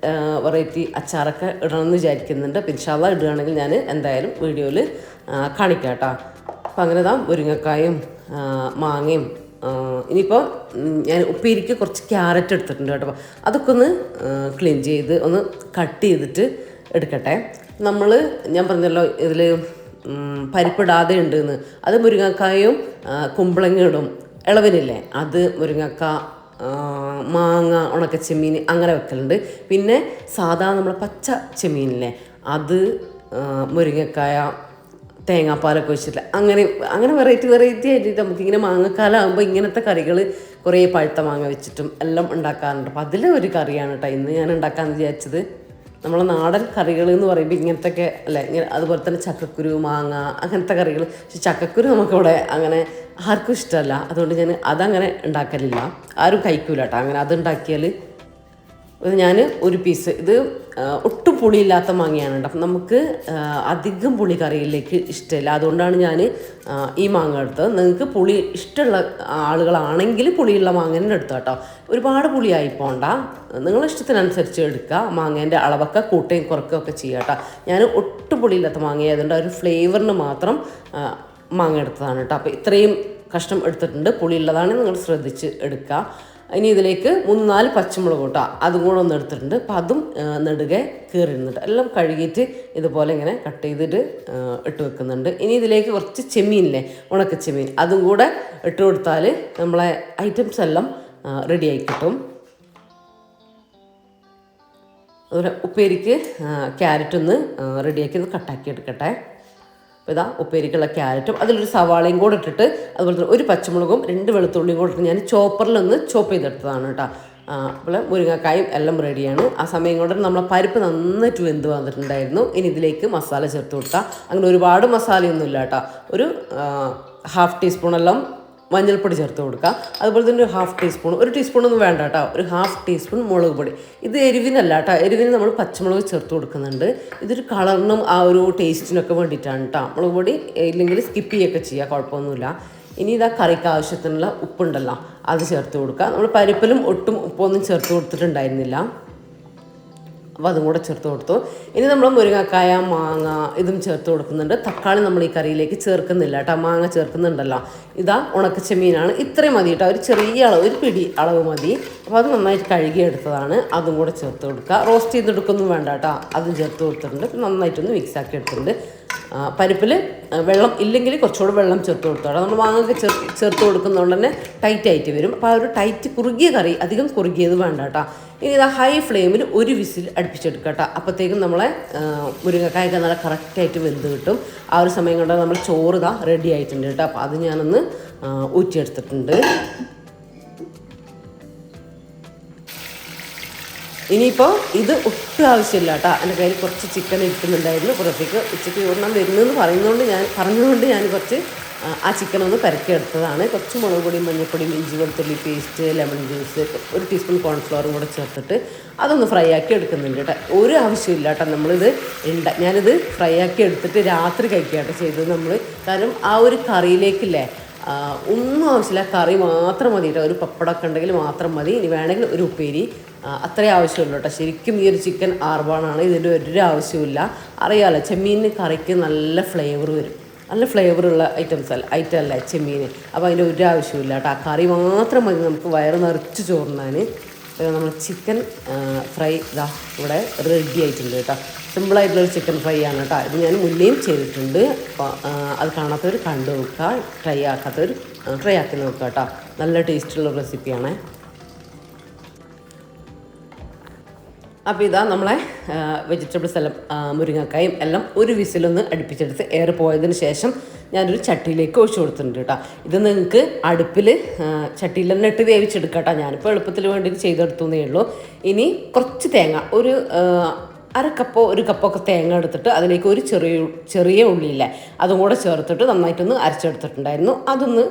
വെറൈറ്റി അച്ചാറൊക്കെ ഇടണമെന്ന് വിചാരിക്കുന്നുണ്ട്. അപ്പോൾ ഇൻഷാ അല്ലാഹ് ഇടുകയാണെങ്കിൽ ഞാൻ എന്തായാലും വീഡിയോയിൽ കാണിക്കാം കേട്ടോ. അപ്പോൾ അങ്ങനെ മുരിങ്ങക്കായും മാങ്ങയും ഇനിയിപ്പോൾ ഞാൻ ഉപ്പേരിക്ക് കുറച്ച് ക്യാരറ്റ് എടുത്തിട്ടുണ്ട് കേട്ടോ. അതൊക്കെ ഒന്ന് ക്ലീൻ ചെയ്ത് ഒന്ന് കട്ട് ചെയ്തിട്ട് എടുക്കട്ടെ. ഞാൻ പറഞ്ഞല്ലോ ഇതിൽ പരിപ്പിടാതെ ഉണ്ടെന്ന്. അത് മുരിങ്ങക്കായും കുമ്പളങ്ങ ഇടും, ഇളവനില്ലേ അത്, മുരിങ്ങക്ക, മാങ്ങ, ഉണക്ക ചെമ്മീൻ അങ്ങനെ വെക്കലുണ്ട്. പിന്നെ സാധാരണ നമ്മൾ പച്ച ചെമ്മീനില്ലേ അത് മുരിങ്ങക്കായ തേങ്ങാപ്പാലൊക്കെ വെച്ചിട്ടില്ല അങ്ങനെ വെറൈറ്റി ആയിട്ട് നമുക്കിങ്ങനെ മാങ്ങക്കാലമാകുമ്പോൾ ഇങ്ങനത്തെ കറികൾ കുറേ പഴുത്ത മാങ്ങ വെച്ചിട്ടും എല്ലാം ഉണ്ടാക്കാറുണ്ട്. അപ്പോൾ അതിലൊരു കറിയാണ് കേട്ടോ ഇന്ന് ഞാൻ ഉണ്ടാക്കാമെന്ന് വിചാരിച്ചത്. നമ്മളെ നാടൻ കറികൾ എന്ന് പറയുമ്പോൾ ഇങ്ങനത്തെയൊക്കെ അല്ലേ, അതുപോലെ തന്നെ ചക്കക്കുരു, മാങ്ങ അങ്ങനത്തെ കറികൾ. പക്ഷെ ചക്കക്കുരു നമുക്കിവിടെ അങ്ങനെ ആർക്കും ഇഷ്ടമല്ല, അതുകൊണ്ട് ഞാൻ അതങ്ങനെ ഉണ്ടാക്കലില്ല. ആരും കഴിക്കൂല കേട്ടോ അങ്ങനെ അതുണ്ടാക്കിയാൽ. ഞാൻ ഒരു പീസ് ഇത് ഒട്ടും പുളിയില്ലാത്ത മാങ്ങയാണ് കേട്ടോ. അപ്പം നമുക്ക് അധികം പുളി കറിയിലേക്ക് ഇഷ്ടമില്ല, അതുകൊണ്ടാണ് ഞാൻ ഈ മാങ്ങ എടുത്തത്. നിങ്ങൾക്ക് പുളി ഇഷ്ടമുള്ള ആളുകളാണെങ്കിൽ പുളിയുള്ള മാങ്ങേൻ്റെ എടുത്തോ കേട്ടോ. ഒരുപാട് പുളിയായി പോണ്ട, നിങ്ങളുടെ ഇഷ്ടത്തിനനുസരിച്ച് എടുക്കുക. മാങ്ങേൻ്റെ അളവൊക്കെ കൂട്ടുകയും കുറയ്ക്കുകയൊക്കെ ചെയ്യുക കേട്ടോ. ഞാൻ ഒട്ടും പുളിയില്ലാത്ത മാങ്ങയായതുകൊണ്ട് ഒരു ഫ്ലേവറിന് മാത്രം മാങ്ങ എടുത്തതാണ് കേട്ടോ. അപ്പോൾ ഇത്രയും കഷ്ണം എടുത്തിട്ടുണ്ട്, പുളിയുള്ളതാണ്, നിങ്ങൾ ശ്രദ്ധിച്ച് എടുക്കുക. ഇനി ഇതിലേക്ക് 3-4 പച്ചമുളക് കേട്ടോ, അതും കൂടെ ഒന്ന് എടുത്തിട്ടുണ്ട്. അപ്പം അതും നെടുകെ കീറിടുന്നുണ്ട്. എല്ലാം കഴുകിയിട്ട് ഇതുപോലെ ഇങ്ങനെ കട്ട് ചെയ്തിട്ട് ഇട്ട് വെക്കുന്നുണ്ട്. ഇനി ഇതിലേക്ക് കുറച്ച് ചെമ്മീനില്ലേ, ഉണക്ക ചെമ്മീൻ, അതും കൂടെ ഇട്ട് കൊടുത്താൽ നമ്മളെ ഐറ്റംസ് എല്ലാം റെഡിയായി കിട്ടും. അതുപോലെ ഉപ്പേരിക്ക് ക്യാരറ്റ് ഒന്ന് റെഡിയാക്കി ഒന്ന് കട്ടാക്കി എടുക്കട്ടെ. അപ്പോൾ ഇതാ ഉപ്പേരിക്കുള്ള ക്യാരറ്റും അതിലൊരു സവാളയും കൂടെ ഇട്ടിട്ട് അതുപോലെ തന്നെ ഒരു പച്ചമുളകും 2 വെളുത്തുള്ളിയും കൂടെ ഇട്ട് ഞാൻ ചോപ്പറിലൊന്ന് ചോപ്പ് ചെയ്തെടുത്തതാണ് കേട്ടോ. അപ്പോൾ മുരിങ്ങക്കായും എല്ലാം റെഡിയാണ്. ആ സമയം കൊണ്ട് നമ്മളെ പരിപ്പ് നന്നായിട്ട് വെന്ത് വന്നിട്ടുണ്ടായിരുന്നു. ഇനി ഇതിലേക്ക് മസാല ചേർത്ത് കൊടുക്കുക. അങ്ങനെ ഒരുപാട് മസാലയൊന്നും ഇല്ല കേട്ടോ. ഒരു 1/2 ടീസ്പൂണെല്ലാം മഞ്ഞൾപ്പൊടി ചേർത്ത് കൊടുക്കുക. അതുപോലെ തന്നെ ഒരു 1/2 ടീസ്പൂൺ, 1 ടീസ്പൂണൊന്നും വേണ്ട കേട്ടോ, ഒരു 1/2 ടീസ്പൂൺ മുളക് പൊടി. ഇത് എരിവിനല്ല കേട്ടോ, എരിവിന് നമ്മൾ പച്ചമുളക് ചേർത്ത് കൊടുക്കുന്നുണ്ട്. ഇതൊരു കളറിനും ആ ഒരു ടേസ്റ്റിനൊക്കെ വേണ്ടിയിട്ടാണ് കേട്ടോ. മുളക് പൊടി ഇല്ലെങ്കിൽ സ്കിപ്പ് ചെയ്യുകയൊക്കെ ചെയ്യുക, കുഴപ്പമൊന്നുമില്ല. ഇനി ഇതാ കറിക്ക് ആവശ്യത്തിനുള്ള ഉപ്പുണ്ടല്ലോ, അത് ചേർത്ത് കൊടുക്കുക. നമ്മൾ പരിപ്പിലും ഒട്ടും ഉപ്പൊന്നും ചേർത്ത് കൊടുത്തിട്ടുണ്ടായിരുന്നില്ല, അപ്പോൾ അതും കൂടെ ചേർത്ത് കൊടുത്തു. ഇനി നമ്മൾ മുരിങ്ങക്കായ, മാങ്ങ ഇതും ചേർത്ത് കൊടുക്കുന്നുണ്ട്. തക്കാളി നമ്മൾ ഈ കറിയിലേക്ക് ചേർക്കുന്നില്ല കേട്ടോ, മാങ്ങ ചേർക്കുന്നുണ്ടല്ലോ. ഇതാ ഉണക്കച്ചെമ്മീനാണ്, ഇത്രയും മതി കേട്ടോ, ഒരു ചെറിയ അളവ്, ഒരു പിടി അളവ് മതി. അപ്പോൾ അത് നന്നായിട്ട് കഴുകിയെടുത്തതാണ്, അതും കൂടെ ചേർത്ത് കൊടുക്കുക. റോസ്റ്റ് ചെയ്തെടുക്കൊന്നും വേണ്ട കേട്ടോ, അതും ചേർത്ത് കൊടുത്തിട്ടുണ്ട്. നന്നായിട്ടൊന്ന് മിക്സ് ആക്കി എടുത്തിട്ടുണ്ട്. പരിപ്പിൽ വെള്ളം ഇല്ലെങ്കിൽ കുറച്ചുകൂടെ വെള്ളം ചേർത്ത് കൊടുത്തോളാം. നമ്മൾ മാങ്ങയൊക്കെ ചേർത്ത് കൊടുക്കുന്നതുകൊണ്ട് തന്നെ ടൈറ്റായിട്ട് വരും. അപ്പോൾ ആ ഒരു ടൈറ്റ് കുറുകിയ കറി, അധികം കുറുകിയത് വേണ്ട കേട്ടോ. ഇനി ഇതാ ഹൈ ഫ്ലെയിമിൽ 1 വിസിൽ അടുപ്പിച്ചെടുക്കുക കേട്ടോ. അപ്പോഴത്തേക്കും നമ്മളെ മുരിങ്ങക്കായൊക്കെ നല്ല കറക്റ്റായിട്ട് വെന്ത് കിട്ടും. ആ ഒരു സമയം കൊണ്ട് നമ്മൾ ചോറ് ഇതാ റെഡി ആയിട്ടുണ്ട് കേട്ടോ. അപ്പോൾ അത് ഞാനൊന്ന് ഊറ്റിയെടുത്തിട്ടുണ്ട്. ഇനിയിപ്പോൾ ഇത് ഒട്ടും ആവശ്യമില്ല കേട്ടോ. എൻ്റെ കയ്യിൽ കുറച്ച് ചിക്കൻ ഇരിക്കുന്നുണ്ടായിരുന്നു, പുറത്തേക്ക് ഉച്ചയ്ക്ക് ചോറിനാൻ വരുന്നതെന്ന് പറഞ്ഞുകൊണ്ട് ഞാൻ കുറച്ച് ആ ചിക്കൻ ഒന്ന് പരക്കിയെടുത്തതാണ്. കുറച്ച് മുളക് പൊടിയും മഞ്ഞൾപ്പൊടിയും ഇഞ്ചി വെളുത്തുള്ളി പേസ്റ്റ്, ലെമൺ ജ്യൂസ്, 1 ടീസ്പൂൺ കോൺഫ്ലവറും കൂടെ ചേർത്തിട്ട് അതൊന്ന് ഫ്രൈ ആക്കി എടുക്കുന്നുണ്ട് കേട്ടോ. ഒരു ആവശ്യമില്ല കേട്ടോ, ഞാനിത് ഫ്രൈ ആക്കി എടുത്തിട്ട് രാത്രി കഴിക്കുകയാണ് ചെയ്തത് നമ്മൾ. കാരണം ആ ഒരു കറിയിലേക്കില്ലേ ഒന്നും ആവശ്യമില്ല, കറി മാത്രം മതി കേട്ടോ. ഒരു പപ്പടമൊക്കെ ഉണ്ടെങ്കിൽ മാത്രം മതി. ഇനി വേണമെങ്കിൽ ഒരു ഉപ്പേരി, അത്രേ ആവശ്യമുള്ളൂ കേട്ടോ. ശരിക്കും ഈ ഒരു ചിക്കൻ ആർബാണാണ്, ഇതിൻ്റെ ഒരു ആവശ്യമില്ല. അറിയാമല്ലോ, ചെമ്മീനിന് കറിക്ക് നല്ല ഫ്ലേവർ വരും, നല്ല ഫ്ലേവറുള്ള ഐറ്റം അല്ല ചെമ്മീൻ. അപ്പോൾ അതിൻ്റെ ഒരു ആവശ്യമില്ല കേട്ടോ, ആ കറി മാത്രം മതി നമുക്ക് വയറ് നിറച്ച് ചോറിനാൻ. നമ്മൾ ചിക്കൻ ഫ്രൈ ഇതാ ഇവിടെ റെഡി ആയിട്ടുണ്ട് കേട്ടോ. സിമ്പിളായിട്ടുള്ളൊരു ചിക്കൻ ഫ്രൈ ആണ് കേട്ടോ. ഇത് ഞാൻ മുന്നേയും ചെയ്തിട്ടുണ്ട്. അപ്പോൾ അത് കാണാത്തവർ കണ്ടു നോക്കുക, ട്രൈ ആക്കാത്തവർ ട്രൈ ആക്കി നോക്കുക കേട്ടോ. നല്ല ടേസ്റ്റുള്ള റെസിപ്പിയാണ്. അപ്പോൾ ഇതാ നമ്മളെ വെജിറ്റബിൾസ് എല്ലാം മുരിങ്ങക്കായും എല്ലാം 1 വിസിലൊന്ന് അടുപ്പിച്ചെടുത്ത് എയർ പോയതിന് ശേഷം ഞാനൊരു ചട്ടിയിലേക്ക് ഒഴിച്ചു കൊടുത്തിട്ടുണ്ട് കേട്ടോ. ഇത് നിങ്ങൾക്ക് അടുപ്പിൽ ചട്ടിയിൽ തന്നെ ഇട്ട് വേവിച്ചെടുക്കാം കേട്ടോ. ഞാനിപ്പോൾ എളുപ്പത്തിൽ വേണ്ടി ചെയ്തെടുത്തേ ഉള്ളൂ. ഇനി കുറച്ച് തേങ്ങ, ഒരു 1/2 കപ്പോ 1 കപ്പൊക്കെ തേങ്ങ എടുത്തിട്ട് അതിലേക്ക് ഒരു ചെറിയ ഉള്ളിയില്ലേ അതും കൂടെ ചേർത്തിട്ട് നന്നായിട്ടൊന്ന് അരച്ചെടുത്തിട്ടുണ്ടായിരുന്നു. അതൊന്ന്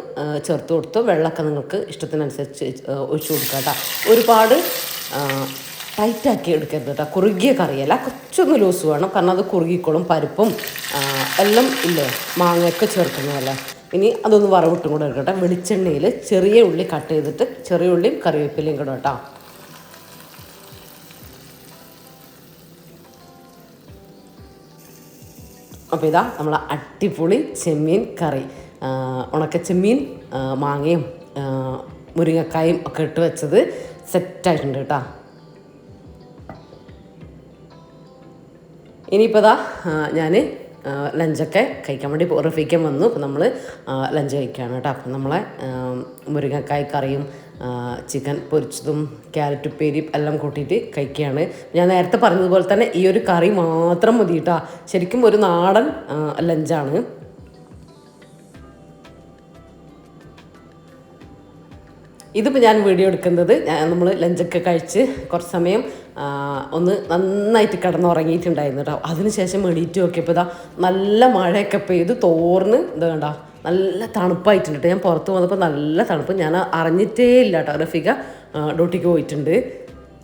ചേർത്ത് കൊടുത്തു. വെള്ളമൊക്കെ നിങ്ങൾക്ക് ഇഷ്ടത്തിനനുസരിച്ച് ഒഴിച്ചു കൊടുക്കാം കേട്ടോ. ഒരുപാട് ടൈറ്റാക്കി എടുക്കരുത് കേട്ടോ. കുറുകിയ കറിയല്ല, കുറച്ചൊന്ന് ലൂസ് വേണം, കാരണം അത് കുറുകിക്കോളും. പരിപ്പും എല്ലാം ഇല്ലേ, മാങ്ങയൊക്കെ ചേർക്കുന്നതല്ലേ. ഇനി അതൊന്ന് വറവിട്ടും കൂടെ എടുക്കട്ടെ. വെളിച്ചെണ്ണയിൽ ചെറിയ ഉള്ളി കട്ട് ചെയ്തിട്ട്, ചെറിയ ഉള്ളിയും കറിവേപ്പിലയും കൂടെ കേട്ടോ. അപ്പോൾ ഇതാ നമ്മൾ അടിപൊളി ചെമ്മീൻ കറി, ഉണക്കച്ചെമ്മീൻ മാങ്ങയും മുരിങ്ങക്കായും ഒക്കെ ഇട്ട് വെച്ചത് സെറ്റായിട്ടുണ്ട് കേട്ടോ. ഇനിയിപ്പോൾ ഇതാ ഞാൻ ലഞ്ചൊക്കെ കഴിക്കാൻ വേണ്ടി റഫീക്കാൻ വന്നു. അപ്പോൾ നമ്മൾ ലഞ്ച് കഴിക്കുകയാണ് കേട്ടോ. അപ്പം നമ്മളെ മുരിങ്ങക്കായ് കറിയും ചിക്കൻ പൊരിച്ചതും ക്യാരറ്റ് ഉപ്പേരിയും എല്ലാം കൂട്ടിയിട്ട് കഴിക്കുകയാണ്. ഞാൻ നേരത്തെ പറഞ്ഞതുപോലെ തന്നെ ഈ ഒരു കറി മാത്രം മതി കേട്ടോ. ശരിക്കും ഒരു നാടൻ ലഞ്ചാണ്. ഇതിപ്പോൾ ഞാൻ വീഡിയോ എടുക്കുന്നത് നമ്മൾ ലഞ്ചൊക്കെ കഴിച്ച് കുറച്ച് സമയം ഒന്ന് നന്നായിട്ട് കിടന്നുറങ്ങിയിട്ടുണ്ടായിരുന്നു കേട്ടോ. അതിനുശേഷം എണീറ്റ് നോക്കിയപ്പോൾ ഇതാ നല്ല മഴയൊക്കെ പെയ്ത് തോർന്ന് ഇത് കണ്ടോ നല്ല തണുപ്പായിട്ടുണ്ട് കേട്ടോ. ഞാൻ പുറത്ത് വന്നപ്പോൾ നല്ല തണുപ്പ്, ഞാൻ അറിഞ്ഞിട്ടേ ഇല്ല കേട്ടോ. റഫീഖ ഡ്യൂട്ടിക്ക് പോയിട്ടുണ്ട്.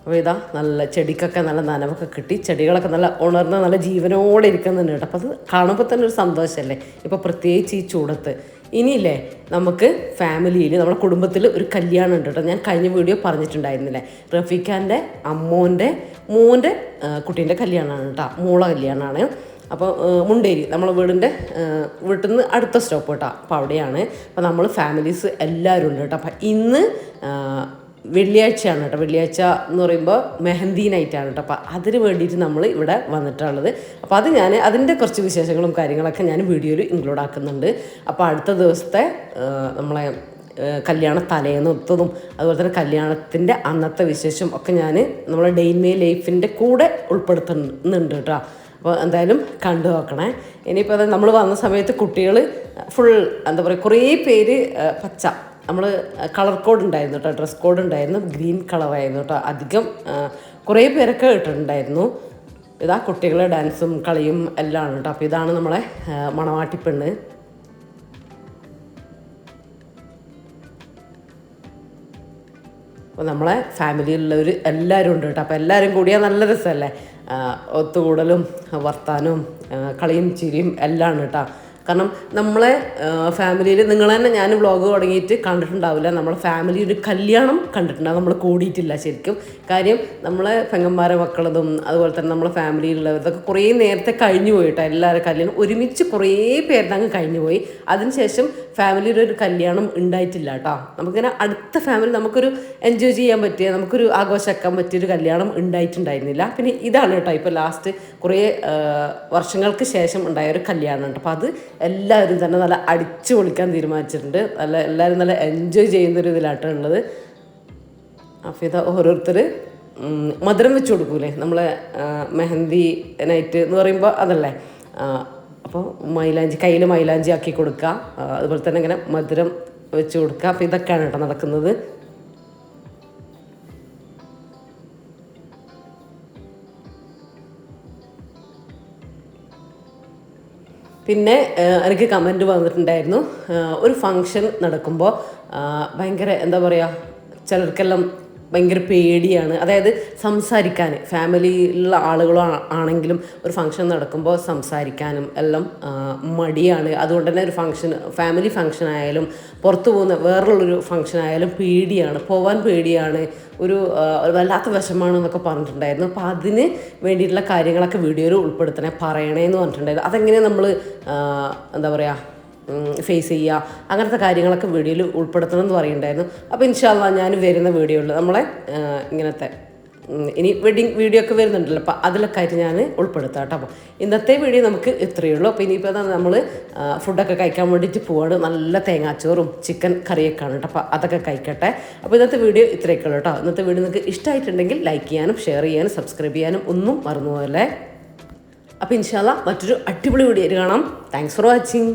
അപ്പോൾ ഇതാ നല്ല ചെടിക്കൊക്കെ നല്ല നനവൊക്കെ കിട്ടി, ചെടികളൊക്കെ നല്ല ഉണർന്ന് നല്ല ജീവനോടെ ഇരിക്കുന്നുണ്ട് കേട്ടോ. അപ്പോൾ അത് കാണുമ്പോൾ തന്നെ ഒരു സന്തോഷമല്ലേ, ഇപ്പോൾ പ്രത്യേകിച്ച് ഈ ചൂടത്ത്. ഇനിയില്ലേ നമുക്ക് ഫാമിലിയിൽ നമ്മുടെ കുടുംബത്തിൽ ഒരു കല്യാണം ഉണ്ട് കേട്ടോ. ഞാൻ കഴിഞ്ഞ വീഡിയോ പറഞ്ഞിട്ടുണ്ടായിരുന്നില്ലേ, റഫീഖാൻ്റെ മോൻ്റെ കുട്ടീൻ്റെ കല്യാണമാണ് കേട്ടോ, മോള കല്യാണമാണ്. അപ്പോൾ മുണ്ടേരി നമ്മളെ വീട്ടിൽ നിന്ന് അടുത്ത സ്റ്റോപ്പ് കേട്ടോ, അപ്പോൾ അവിടെയാണ്. അപ്പോൾ നമ്മൾ ഫാമിലീസ് എല്ലാവരും ഉണ്ട് കേട്ടോ. അപ്പം ഇന്ന് വെള്ളിയാഴ്ചയാണ് കേട്ടോ. വെള്ളിയാഴ്ച എന്ന് പറയുമ്പോൾ മെഹന്തി നൈറ്റാണ് കേട്ടോ. അപ്പോൾ അതിന് വേണ്ടിയിട്ട് നമ്മൾ ഇവിടെ വന്നിട്ടുള്ളത്. അപ്പോൾ അത് അതിൻ്റെ കുറച്ച് വിശേഷങ്ങളും കാര്യങ്ങളൊക്കെ ഞാൻ വീഡിയോയിൽ ഇൻക്ലൂഡ് ആക്കുന്നുണ്ട്. അപ്പോൾ അടുത്ത ദിവസത്തെ നമ്മളെ കല്യാണ തലേന്നൊത്തതും അതുപോലെ തന്നെ കല്യാണത്തിൻ്റെ അന്നത്തെ വിശേഷം ഒക്കെ ഞാൻ നമ്മളെ ഡേ ഇൻ മൈ ലൈഫിൻ്റെ കൂടെ ഉൾപ്പെടുത്തുന്നുണ്ട് കേട്ടോ. അപ്പോൾ എന്തായാലും കണ്ടു നോക്കണേ. ഇനിയിപ്പോൾ അത് നമ്മൾ വന്ന സമയത്ത് കുട്ടികൾ ഫുൾ എന്താ പറയുക, കുറേ പേര് പച്ച, നമ്മൾ കളർ കോഡ് ഉണ്ടായിരുന്നു കേട്ടോ, ഡ്രസ് കോഡ് ഉണ്ടായിരുന്നു, ഗ്രീൻ കളറായിരുന്നു കേട്ടോ. അധികം കുറേ പേരൊക്കെ ഇട്ടിട്ടുണ്ടായിരുന്നു. ഇതാ കുട്ടികളെ ഡാൻസും കളിയും എല്ലാം ആണ് കേട്ടോ. അപ്പോൾ ഇതാണ് നമ്മളെ മണവാട്ടിപ്പെണ്ണ്. അപ്പോൾ നമ്മളെ ഫാമിലിയിലുള്ളവർ എല്ലാവരും ഉണ്ട് കേട്ടോ. അപ്പോൾ എല്ലാവരും കൂടിയാൽ നല്ല രസമല്ലേ, ഒത്തുകൂടലും വർത്താനവും കളിയും ചിരിയും എല്ലാം ആണ് കേട്ടോ. കാരണം നമ്മളെ ഫാമിലിയിൽ നിങ്ങൾ തന്നെ, ഞാൻ വ്ളോഗ് തുടങ്ങിയിട്ട് കണ്ടിട്ടുണ്ടാവില്ല, നമ്മളെ ഫാമിലി ഒരു കല്യാണം കണ്ടിട്ടുണ്ടാവും, നമ്മൾ കൂടിയിട്ടില്ല ശരിക്കും. കാര്യം നമ്മളെ പെങ്ങന്മാരെ മക്കളതും അതുപോലെ തന്നെ നമ്മളെ ഫാമിലിയിലുള്ളവരതൊക്കെ കുറേ നേരത്തെ കഴിഞ്ഞു പോയിട്ടോ. എല്ലാവരും കല്യാണം ഒരുമിച്ച് കുറേ പേരുടെ അങ്ങ് കഴിഞ്ഞു പോയി. അതിനുശേഷം ഫാമിലിയിൽ ഒരു കല്യാണം ഉണ്ടായിട്ടില്ല കേട്ടോ. നമുക്കിങ്ങനെ അടുത്ത ഫാമിലി നമുക്കൊരു എൻജോയ് ചെയ്യാൻ പറ്റിയ, നമുക്കൊരു ആഘോഷമാക്കാൻ പറ്റിയൊരു കല്യാണം ഉണ്ടായിട്ടുണ്ടായിരുന്നില്ല. പിന്നെ ഇതാണ് കേട്ടോ ഇപ്പോൾ ലാസ്റ്റ് കുറേ വർഷങ്ങൾക്ക് ശേഷം ഉണ്ടായ ഒരു കല്യാണം ഉണ്ട്. അപ്പോൾ അത് എല്ലാവരും തന്നെ നല്ല അടിച്ചു പൊളിക്കാൻ തീരുമാനിച്ചിട്ടുണ്ട്. എല്ലാവരും നല്ല എൻജോയ് ചെയ്യുന്നൊരു ഇതിലാട്ടോ ഉള്ളത്. അപ്പോൾ ഇത് ഓരോരുത്തർ മധുരം വെച്ച് കൊടുക്കൂലേ, നമ്മളെ മെഹന്തി നൈറ്റ് എന്ന് പറയുമ്പോൾ അതല്ലേ. അപ്പോൾ മൈലാഞ്ചി, കയ്യിൽ മൈലാഞ്ചി ആക്കി കൊടുക്കുക, അതുപോലെ തന്നെ ഇങ്ങനെ മധുരം വെച്ച് കൊടുക്കുക. അപ്പോൾ ഇതൊക്കെയാണ് കേട്ടോ നടക്കുന്നത്. പിന്നെ എനിക്ക് കമൻറ്റ് വന്നിട്ടുണ്ടായിരുന്നു, ഒരു ഫങ്ഷൻ നടക്കുമ്പോൾ ഭയങ്കര എന്താ പറയുക, ചിലർക്കെല്ലാം ഭയങ്കര പേടിയാണ്, അതായത് സംസാരിക്കാൻ, ഫാമിലിയിലുള്ള ആളുകളോ ആണെങ്കിലും ഒരു ഫങ്ഷൻ നടക്കുമ്പോൾ സംസാരിക്കാനും എല്ലാം മടിയാണ്. അതുകൊണ്ട് തന്നെ ഒരു ഫാമിലി ഫങ്ഷൻ ആയാലും പുറത്തു പോകുന്ന വേറെയുള്ളൊരു ഫങ്ഷൻ ആയാലും പേടിയാണ്, പോവാൻ പേടിയാണ്, ഒരു വല്ലാത്ത വിഷമാണെന്നൊക്കെ പറഞ്ഞിട്ടുണ്ടായിരുന്നു. അപ്പോൾ അതിന് വേണ്ടിയിട്ടുള്ള കാര്യങ്ങളൊക്കെ വീഡിയോയിൽ ഉൾപ്പെടുത്തണേ, പറയണേന്ന് പറഞ്ഞിട്ടുണ്ടായിരുന്നു. അതെങ്ങനെ നമ്മൾ എന്താ പറയുക ഫേസ് ചെയ്യുക, അങ്ങനത്തെ കാര്യങ്ങളൊക്കെ വീഡിയോയിൽ ഉൾപ്പെടുത്തണം എന്ന് പറയുന്നുണ്ടായിരുന്നു. അപ്പോൾ ഇൻഷാ അല്ലാഹ് ഞാൻ വരുന്ന വീഡിയോയിൽ നമ്മളെ ഇങ്ങനത്തെ ഇനി വെഡിങ് വീഡിയോ ഒക്കെ വരുന്നുണ്ടല്ലോ, അപ്പോൾ അതിലൊക്കെ ആയിട്ട് ഞാൻ ഉൾപ്പെടുത്താം കേട്ടോ. അപ്പോൾ ഇന്നത്തെ വീഡിയോ നമുക്ക് ഇത്രയേ ഉള്ളൂ. അപ്പോൾ ഇനിയിപ്പോൾ നമ്മൾ ഫുഡൊക്കെ കഴിക്കാൻ വേണ്ടിയിട്ട് പോവാണ്. നല്ല തേങ്ങാച്ചോറും ചിക്കൻ കറിയൊക്കെ ആണ് കേട്ടോ. അപ്പോൾ അതൊക്കെ കഴിക്കട്ടെ. അപ്പോൾ ഇന്നത്തെ വീഡിയോ ഇത്രയൊക്കെ ഉള്ളൂ കേട്ടോ. ഇന്നത്തെ വീഡിയോ നിങ്ങൾക്ക് ഇഷ്ടമായിട്ടുണ്ടെങ്കിൽ ലൈക്ക് ചെയ്യാനും ഷെയർ ചെയ്യാനും സബ്സ്ക്രൈബ് ചെയ്യാനും ഒന്നും മറന്നുപോകല്ലേ. അപ്പോൾ ഇൻഷാ അല്ലാഹ് മറ്റൊരു അടിപൊളി വീഡിയോ കാണാം. Thanks for watching.